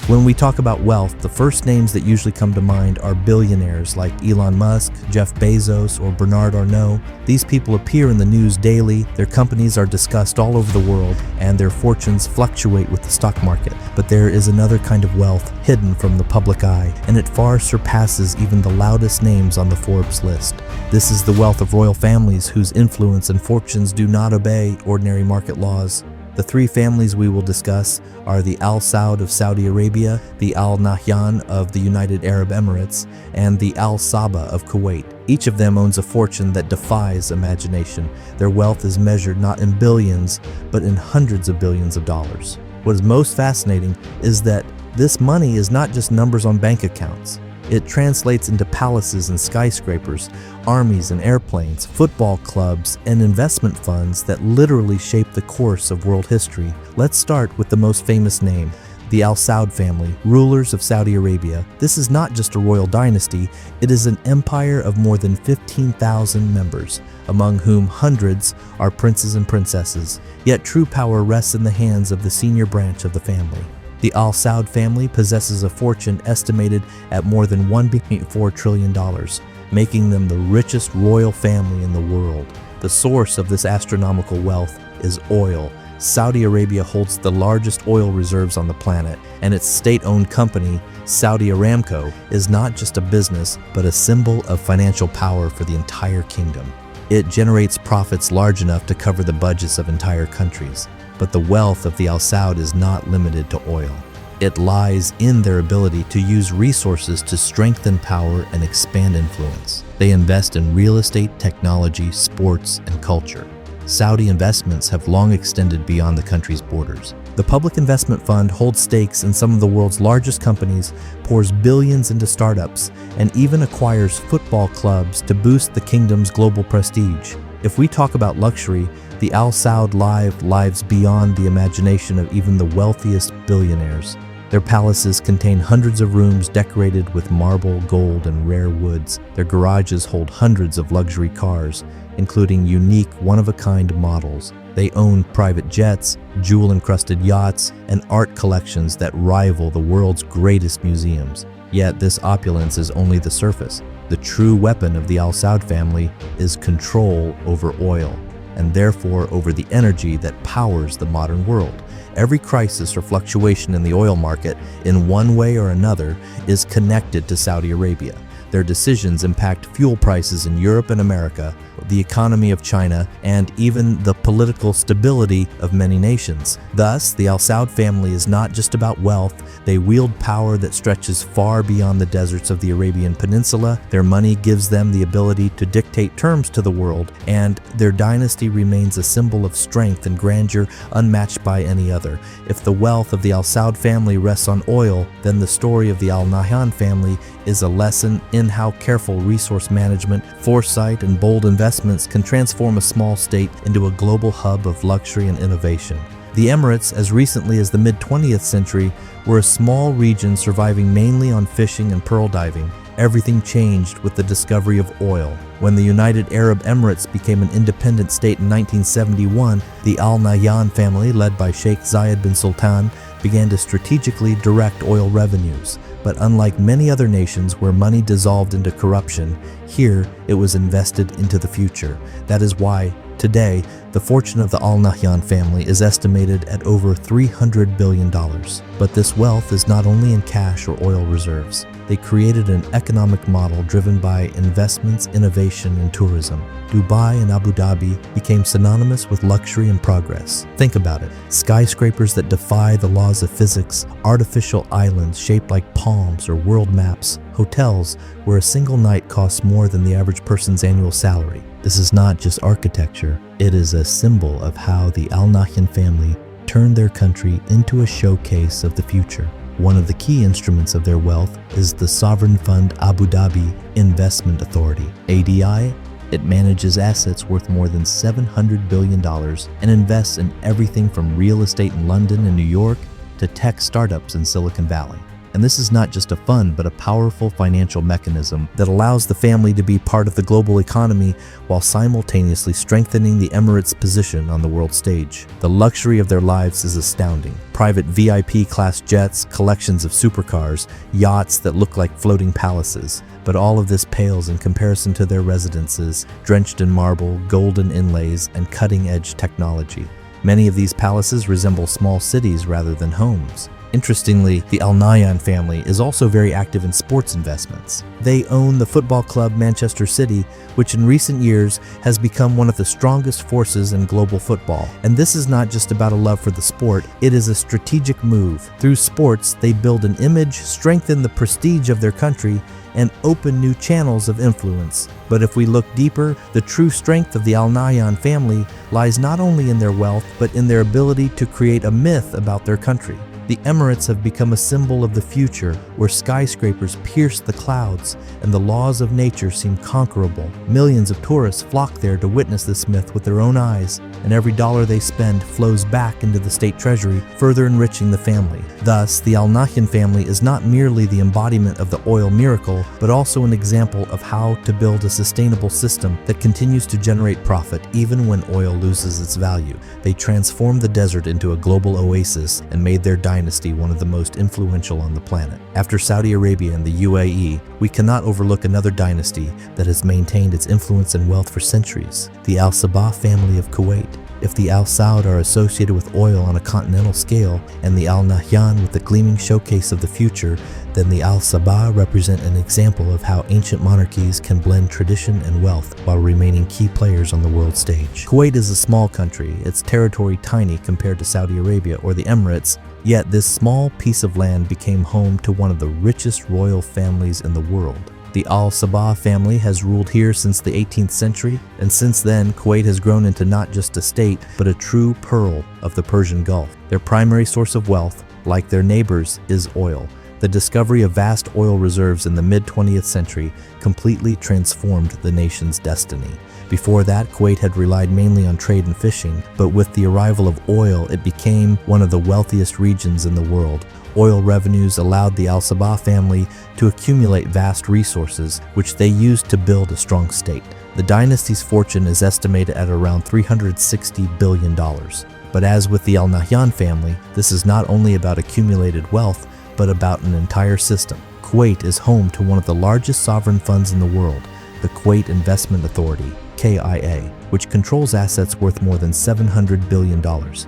When we talk about wealth, the first names that usually come to mind are billionaires like Elon Musk, Jeff Bezos, or Bernard Arnault. These people appear in the news daily, their companies are discussed all over the world, and their fortunes fluctuate with the stock market. But there is another kind of wealth hidden from the public eye, and it far surpasses even the loudest names on the Forbes list. This is the wealth of royal families whose influence and fortunes do not obey ordinary market laws. The three families we will discuss are the Al Saud of Saudi Arabia, the Al Nahyan of the United Arab Emirates, and the Al Sabah of Kuwait. Each of them owns a fortune that defies imagination. Their wealth is measured not in billions, but in hundreds of billions of dollars. What is most fascinating is that this money is not just numbers on bank accounts. It translates into palaces and skyscrapers, armies and airplanes, football clubs, and investment funds that literally shape the course of world history. Let's start with the most famous name, the Al Saud family, rulers of Saudi Arabia. This is not just a royal dynasty, it is an empire of more than 15,000 members, among whom hundreds are princes and princesses. Yet true power rests in the hands of the senior branch of the family. The Al Saud family possesses a fortune estimated at more than $1.4 trillion, making them the richest royal family in the world. The source of this astronomical wealth is oil. Saudi Arabia holds the largest oil reserves on the planet, and its state-owned company, Saudi Aramco, is not just a business, but a symbol of financial power for the entire kingdom. It generates profits large enough to cover the budgets of entire countries. But the wealth of the Al Saud is not limited to oil. It lies in their ability to use resources to strengthen power and expand influence. They invest in real estate, technology, sports, and culture. Saudi investments have long extended beyond the country's borders. The Public Investment Fund holds stakes in some of the world's largest companies, pours billions into startups, and even acquires football clubs to boost the kingdom's global prestige. If we talk about luxury, the Al Saud lives beyond the imagination of even the wealthiest billionaires. Their palaces contain hundreds of rooms decorated with marble, gold, and rare woods. Their garages hold hundreds of luxury cars, including unique, one-of-a-kind models. They own private jets, jewel-encrusted yachts, and art collections that rival the world's greatest museums. Yet this opulence is only the surface. The true weapon of the Al Saud family is control over oil, and therefore over the energy that powers the modern world. Every crisis or fluctuation in the oil market, in one way or another, is connected to Saudi Arabia. Their decisions impact fuel prices in Europe and America, the economy of China, and even the political stability of many nations. Thus, the Al Saud family is not just about wealth. They wield power that stretches far beyond the deserts of the Arabian Peninsula. Their money gives them the ability to dictate terms to the world, and their dynasty remains a symbol of strength and grandeur unmatched by any other. If the wealth of the Al Saud family rests on oil, then the story of the Al Nahyan family is a lesson in how careful resource management, foresight, and bold investments can transform a small state into a global hub of luxury and innovation. The Emirates, as recently as the mid-20th century, were a small region surviving mainly on fishing and pearl diving. Everything changed with the discovery of oil. When the United Arab Emirates became an independent state in 1971, the Al Nahyan family, led by Sheikh Zayed bin Sultan, began to strategically direct oil revenues. But unlike many other nations where money dissolved into corruption, here it was invested into the future. That is why, today, the fortune of the Al Nahyan family is estimated at over $300 billion. But this wealth is not only in cash or oil reserves. They created an economic model driven by investments, innovation, and tourism. Dubai and Abu Dhabi became synonymous with luxury and progress. Think about it. Skyscrapers that defy the laws of physics, artificial islands shaped like palms or world maps, hotels where a single night costs more than the average person's annual salary. This is not just architecture, it is a symbol of how the Al Nahyan family turned their country into a showcase of the future. One of the key instruments of their wealth is the sovereign fund Abu Dhabi Investment Authority, ADI. It manages assets worth more than $700 billion and invests in everything from real estate in London and New York to tech startups in Silicon Valley. And this is not just a fun, but a powerful financial mechanism that allows the family to be part of the global economy while simultaneously strengthening the Emirates' position on the world stage. The luxury of their lives is astounding. Private VIP-class jets, collections of supercars, yachts that look like floating palaces. But all of this pales in comparison to their residences, drenched in marble, golden inlays, and cutting-edge technology. Many of these palaces resemble small cities rather than homes. Interestingly, the Al Nahyan family is also very active in sports investments. They own the football club Manchester City, which in recent years has become one of the strongest forces in global football. And this is not just about a love for the sport, it is a strategic move. Through sports, they build an image, strengthen the prestige of their country, and open new channels of influence. But if we look deeper, the true strength of the Al Nahyan family lies not only in their wealth, but in their ability to create a myth about their country. The Emirates have become a symbol of the future, where skyscrapers pierce the clouds and the laws of nature seem conquerable. Millions of tourists flock there to witness this myth with their own eyes, and every dollar they spend flows back into the state treasury, further enriching the family. Thus, the Al Nahyan family is not merely the embodiment of the oil miracle, but also an example of how to build a sustainable system that continues to generate profit even when oil loses its value. They transformed the desert into a global oasis and made their dynasty one of the most influential on the planet. After Saudi Arabia and the UAE, we cannot overlook another dynasty that has maintained its influence and wealth for centuries, the Al Sabah family of Kuwait. If the Al Saud are associated with oil on a continental scale and the Al Nahyan with the gleaming showcase of the future, then the Al Sabah represent an example of how ancient monarchies can blend tradition and wealth while remaining key players on the world stage. Kuwait is a small country, its territory tiny compared to Saudi Arabia or the Emirates, yet this small piece of land became home to one of the richest royal families in the world. The Al Sabah family has ruled here since the 18th century, and since then, Kuwait has grown into not just a state, but a true pearl of the Persian Gulf. Their primary source of wealth, like their neighbors, is oil. The discovery of vast oil reserves in the mid-20th century completely transformed the nation's destiny. Before that, Kuwait had relied mainly on trade and fishing, but with the arrival of oil, it became one of the wealthiest regions in the world. Oil revenues allowed the Al Sabah family to accumulate vast resources, which they used to build a strong state. The dynasty's fortune is estimated at around $360 billion. But as with the Al Nahyan family, this is not only about accumulated wealth, but about an entire system. Kuwait is home to one of the largest sovereign funds in the world, the Kuwait Investment Authority, KIA, which controls assets worth more than $700 billion.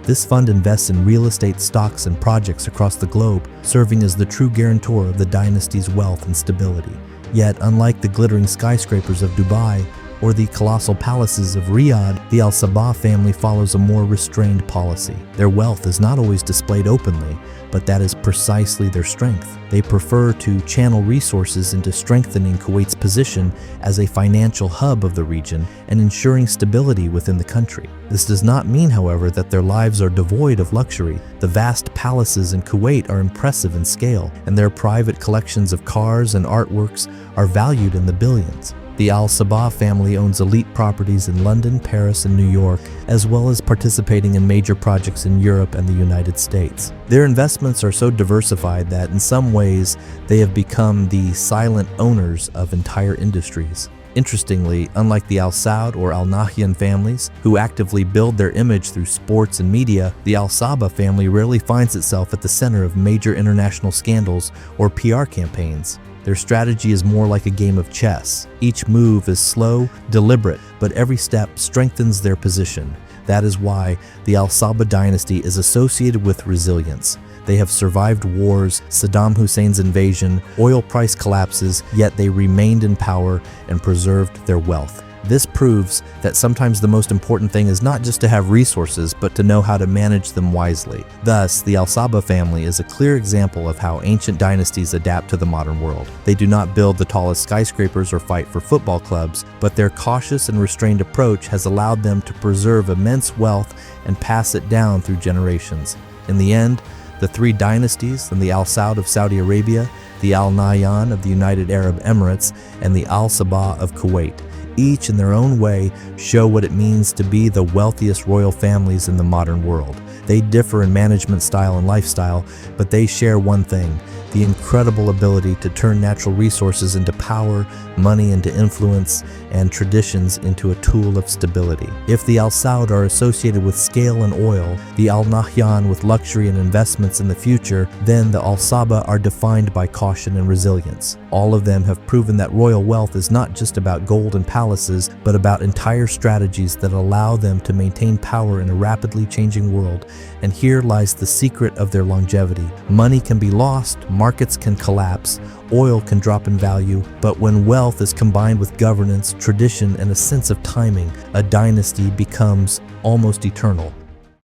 This fund invests in real estate, stocks, and projects across the globe, serving as the true guarantor of the dynasty's wealth and stability. Yet, unlike the glittering skyscrapers of Dubai or the colossal palaces of Riyadh, the Al Sabah family follows a more restrained policy. Their wealth is not always displayed openly, but that is precisely their strength. They prefer to channel resources into strengthening Kuwait's position as a financial hub of the region and ensuring stability within the country. This does not mean, however, that their lives are devoid of luxury. The vast palaces in Kuwait are impressive in scale, and their private collections of cars and artworks are valued in the billions. The Al Sabah family owns elite properties in London, Paris, and New York, as well as participating in major projects in Europe and the United States. Their investments are so diversified that in some ways they have become the silent owners of entire industries. Interestingly, unlike the Al Saud or Al Nahyan families, who actively build their image through sports and media, the Al Sabah family rarely finds itself at the center of major international scandals or PR campaigns. Their strategy is more like a game of chess. Each move is slow, deliberate, but every step strengthens their position. That is why the Al Sabah dynasty is associated with resilience. They have survived wars, Saddam Hussein's invasion, oil price collapses, yet they remained in power and preserved their wealth. This proves that sometimes the most important thing is not just to have resources, but to know how to manage them wisely. Thus, the Al Sabah family is a clear example of how ancient dynasties adapt to the modern world. They do not build the tallest skyscrapers or fight for football clubs, but their cautious and restrained approach has allowed them to preserve immense wealth and pass it down through generations. In the end, the three dynasties, and the Al Saud of Saudi Arabia, the Al Nahyan of the United Arab Emirates, and the Al Sabah of Kuwait, each in their own way show what it means to be the wealthiest royal families in the modern world. They differ in management style and lifestyle, but they share one thing. the incredible ability to turn natural resources into power, money into influence, and traditions into a tool of stability. If the Al Saud are associated with scale and oil, the Al Nahyan with luxury and investments in the future, then the Al Saba are defined by caution and resilience. All of them have proven that royal wealth is not just about gold and palaces, but about entire strategies that allow them to maintain power in a rapidly changing world. And here lies the secret of their longevity. Money can be lost, markets can collapse, oil can drop in value, but when wealth is combined with governance, tradition, and a sense of timing, a dynasty becomes almost eternal.